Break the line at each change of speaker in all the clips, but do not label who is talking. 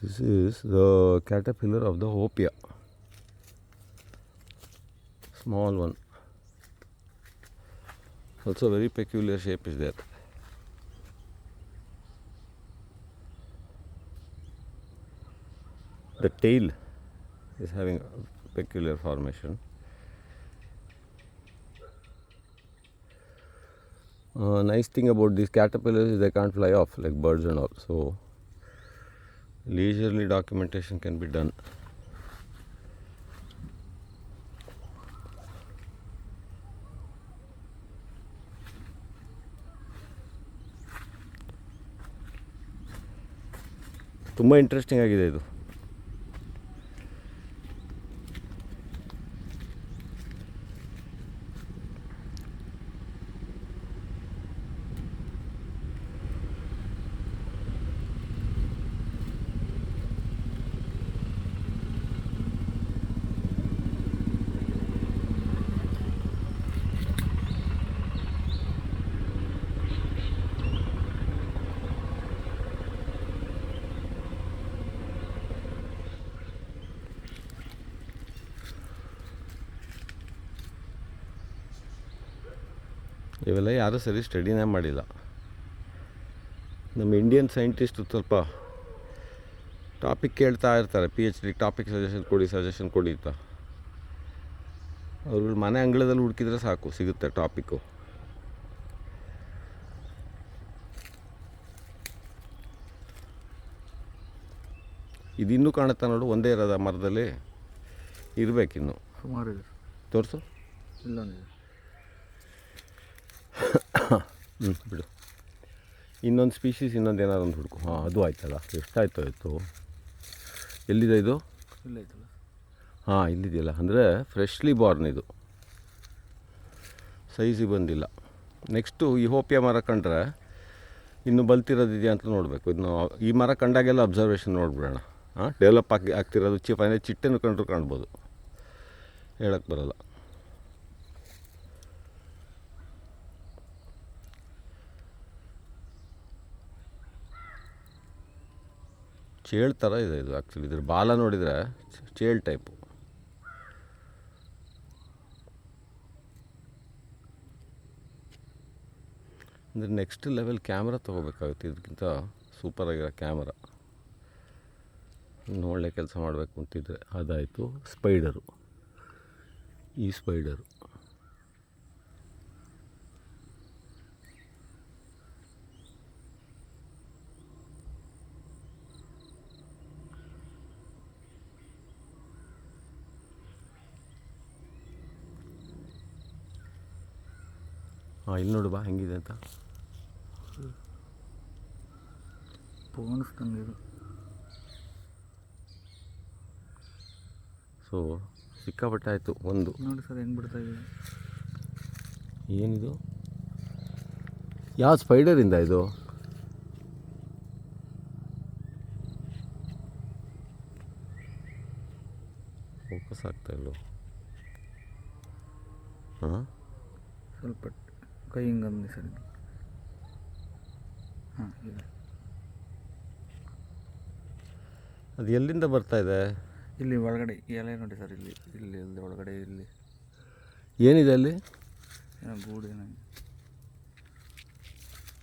This is the caterpillar of the Hopia. Small one. Also very peculiar shape is there. The tail is having a peculiar formation. Nice thing about these caterpillars is they can't fly off like birds and all. So leisurely documentation can be done. ತುಂಬ interesting ಆಗಿದೆ ಇದು. ಇವೆಲ್ಲ ಯಾರೂ ಸರಿ ಸ್ಟಡಿನೇ ಮಾಡಿಲ್ಲ. ನಮ್ಮ Indian scientist ಸ್ವಲ್ಪ topic ಕೇಳ್ತಾ ಇರ್ತಾರೆ, PhD ಟಾಪಿಕ್ ಸಜೆಷನ್ ಕೊಡಿ ಅಂತ. ಅವ್ರುಗಳು ಮನೆ ಅಂಗಳದಲ್ಲಿ ಹುಡುಕಿದ್ರೆ ಸಾಕು, ಸಿಗುತ್ತೆ ಟಾಪಿಕ್ಕು. ಇದಿನ್ನೂ ಕಾಣುತ್ತಾ ನೋಡು, ಒಂದೇ ಇರೋದ ಮರದಲ್ಲಿ ಇರಬೇಕಿನ್ನು.
ಸುಮಾರು
ತೋರಿಸು.
ಇಲ್ಲ
ಬಿಡು. ಇನ್ನೊಂದು ಸ್ಪೀಷೀಸ್, ಇನ್ನೊಂದು ಏನಾದ್ರು ಒಂದು ಹುಡುಕು. ಹಾಂ, ಅದು ಆಯ್ತಲ್ಲ. ಎಷ್ಟಾಯ್ತು ಆಯಿತು. ಎಲ್ಲಿದೆ ಇದು?
ಇಲ್ಲೈತಲ್ಲ.
ಹಾಂ, ಇಲ್ಲಿದೆಯಲ್ಲ. ಅಂದರೆ ಫ್ರೆಶ್ಲಿ ಬಾರ್ನ್ ಇದು, ಸೈಜಿಗೆ ಬಂದಿಲ್ಲ. ನೆಕ್ಸ್ಟು ಈ ಹೋಪಿಯ ಮರ ಕಂಡ್ರೆ ಇನ್ನು ಬಲ್ತಿರೋದಿದೆಯಾ ಅಂತ ನೋಡಬೇಕು. ಇನ್ನು ಈ ಮರ ಕಂಡಾಗೆಲ್ಲ ಅಬ್ಸರ್ವೇಷನ್ ನೋಡಿಬಿಡೋಣ. ಡೆವಲಪ್ ಆಗ್ತಿರೋದು ಫೈನಲ್ ಚಿಟ್ಟೆನೂ ಕಂಡ್ರು ಕಾಣ್ಬೋದು, ಹೇಳಕ್ಕೆ ಬರೋಲ್ಲ. ಚೇಳು ಥರ ಇದೆ ಇದು. ಆ್ಯಕ್ಚುಲಿ ಇದ್ರ ಬಾಲ ನೋಡಿದರೆ ಚೇಳು ಟೈಪು. ಅಂದರೆ ನೆಕ್ಸ್ಟ್ ಲೆವೆಲ್ ಕ್ಯಾಮ್ರಾ ತೊಗೋಬೇಕಾಗುತ್ತೆ. ಇದಕ್ಕಿಂತ ಸೂಪರಾಗಿರೋ ಕ್ಯಾಮ್ರಾ ಒಳ್ಳೆ ಕೆಲಸ ಮಾಡಬೇಕು ಅಂತಿದ್ರೆ. ಅದಾಯಿತು. ಸ್ಪೈಡರು, ಈ ಸ್ಪೈಡರು ಇಲ್ಲಿ ನೋಡು ಬಾ ಹೆಂಗಿದೆ ಅಂತ.
ಪೋಣಿಸ್ದಂಗೆ.
ಸೊ ಸಿಕ್ಕಾಪಟ್ಟೆ ಆಯಿತು. ಒಂದು
ನೋಡಿ ಸರ್ ಹೆಂಗೆ ಬಿಡ್ತಾ ಇದೆ.
ಏನಿದು? ಯಾವ ಸ್ಪೈಡರಿಂದ ಇದು? ಫೋಕಸ್ ಆಗ್ತಾ ಇಲ್ಲೋ? ಹಾಂ,
ಸ್ವಲ್ಪ ಕೈ ಹಿಂಗೆ ಅಂದಿ ಸರ್. ಹಾಂ, ಇದೆ.
ಅದು ಎಲ್ಲಿಂದ ಬರ್ತಾ ಇದೆ?
ಇಲ್ಲಿ ಒಳಗಡೆ ಎಲೆ ನೋಡಿ ಸರ್. ಇಲ್ಲಿ ಇಲ್ಲಿ ಇಲ್ಲಿ ಒಳಗಡೆ ಇಲ್ಲಿ
ಏನಿದೆ ಅಲ್ಲಿ?
ಏನೋ ಗೂಡು ಏನೋ,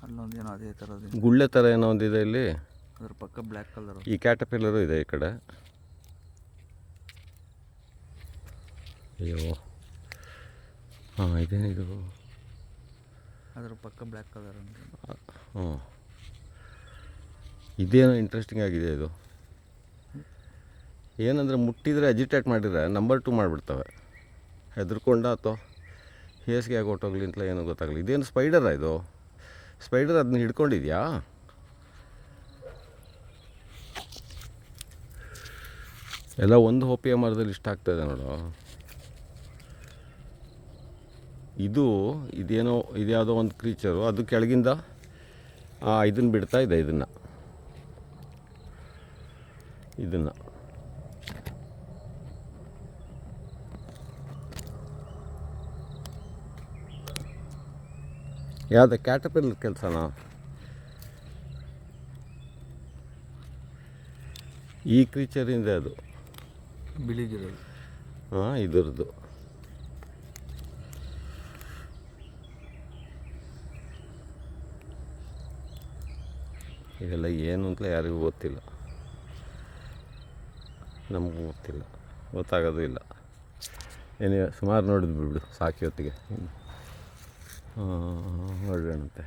ಅಲ್ಲೊಂದು ಏನೋ ಅದೇ ಥರದ್ದು
ಗುಳ್ಳೆ ಥರ ಏನೋ ಒಂದಿದೆ ಇಲ್ಲಿ.
ಅದ್ರ ಪಕ್ಕ ಬ್ಲ್ಯಾಕ್ ಕಲರು.
ಈ ಕ್ಯಾಟರ್ಪಿಲ್ಲರು ಇದೆ ಈ ಕಡೆ. ಅಯ್ಯೋ, ಹಾಂ, ಇದೇನಿದು?
ಅದ್ರ ಪಕ್ಕ ಬ್ಲ್ಯಾಕ್ ಕಲರ್ ಅಂತ.
ಹ್ಞೂ, ಇದೇನೋ ಇಂಟ್ರೆಸ್ಟಿಂಗ್ ಆಗಿದೆ ಇದು. ಏನಂದರೆ ಮುಟ್ಟಿದರೆ ಅಜಿಟೇಟ್ ಮಾಡಿದರೆ ನಂಬರ್ 2 ಮಾಡಿಬಿಡ್ತವೆ. ಹೆದರ್ಕೊಂಡ ಅಥವಾ ಹೇಸಿಗೆ ಆಗಿ ಹೊಟ್ಟೋಗ್ಲಿ ಅಂತಲೇ ಏನೂ ಗೊತ್ತಾಗಲಿ. ಇದೇನು ಸ್ಪೈಡರಾ ಇದು? ಸ್ಪೈಡರ್ ಅದನ್ನ ಹಿಡ್ಕೊಂಡಿದ್ಯಾ? ಎಲ್ಲ ಒಂದು ಹೋಪಿಯ ಮರದಲ್ಲಿ ಇಷ್ಟ ಆಗ್ತಾಯಿದೆ ನೋಡು. ಇದೇನೋ ಇದ್ಯಾವುದೋ ಒಂದು ಕ್ರೀಚರು, ಅದು ಕೆಳಗಿಂದ ಇದನ್ನು ಬಿಡ್ತಾ ಇದೆ. ಇದನ್ನು ಯಾವುದು ಕ್ಯಾಟರ್ಪಿಲ್ಲರ್ ಕೆಲಸನಾ? ಈ ಕ್ರೀಚರಿಂದ ಅದು
ಬಿಳಿಗಿರೋದು.
ಹಾಂ ಇದ್ರದ್ದು. ಇದೆಲ್ಲ ಏನು ಅಂತಲೇ ಯಾರಿಗೂ ಗೊತ್ತಿಲ್ಲ, ನಮಗೂ ಗೊತ್ತಿಲ್ಲ, ಗೊತ್ತಾಗೋದು ಇಲ್ಲ. ಏನೇ ಸುಮಾರು ನೋಡಿದ್ವಿ ಬಿಡು ಸಾಕಿ ಹೊತ್ತಿಗೆ. ನೋಡೋಣಂತೆ.